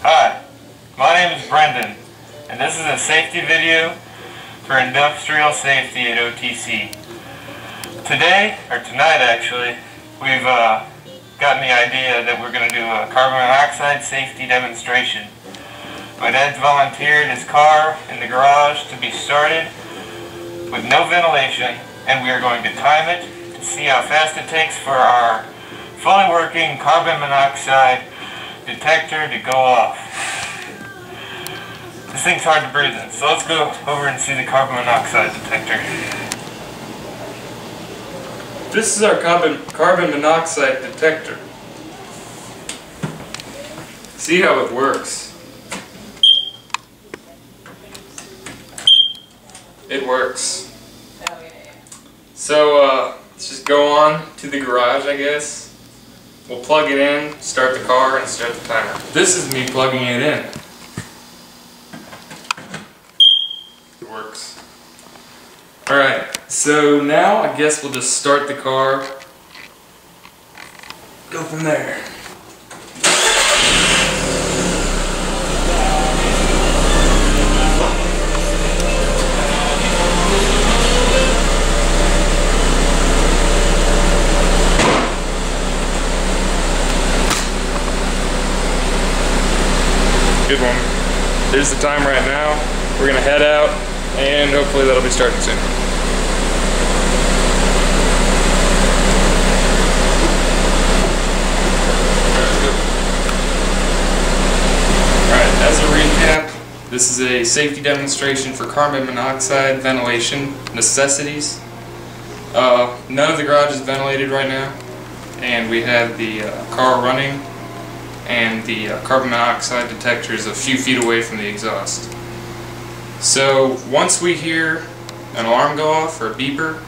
Hi, my name is Brendon, and this is a safety video for industrial safety at OTC. Today, or tonight actually, we've gotten the idea that we're going to do a carbon monoxide safety demonstration. My dad's volunteered his car in the garage to be started with no ventilation, and we are going to time it to see how fast it takes for our fully working carbon monoxide detector to go off. This thing's hard to breathe in, so let's go over and see the carbon monoxide detector. This is our carbon monoxide detector. See how it works. It works. Oh, yeah. So let's just go on to the garage, I guess. We'll plug it in, start the car, and start the timer. This is me plugging it in. It works. Alright, so now I guess we'll just start the car. Go from there. Good one. There's the time right now. We're gonna head out, and hopefully that'll be starting soon. Alright, as a recap, this is a safety demonstration for carbon monoxide ventilation necessities. None of the garage is ventilated right now, and we have the car running, and the carbon monoxide detector is a few feet away from the exhaust. So once we hear an alarm go off or a beeper,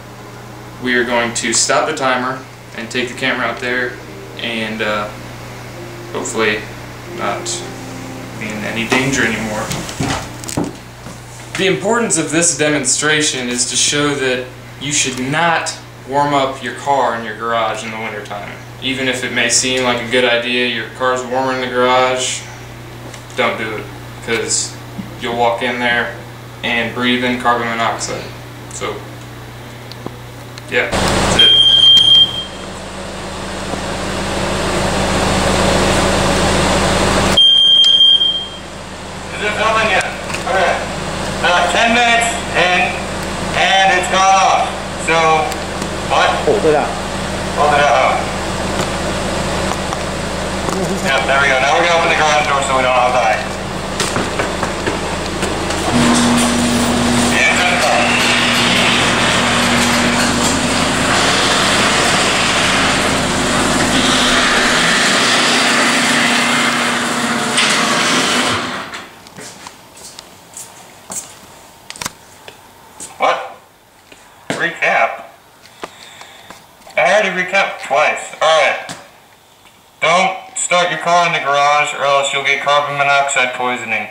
we are going to stop the timer and take the camera out there and hopefully not be in any danger anymore. The importance of this demonstration is to show that you should not warm up your car in your garage in the wintertime. Even if it may seem like a good idea, your car's warmer in the garage, don't do it, because you'll walk in there and breathe in carbon monoxide. So, yeah, that's it. Is it filming yet? Okay. 10 minutes in, and it's gone off. So, what? Hold it out. Hold it out. Yep, there we go. Now we're going to open the garage door so we don't all die. The engine's on. What? Recap? I already recapped twice. Alright. Don't start your car in the garage or else you'll get carbon monoxide poisoning.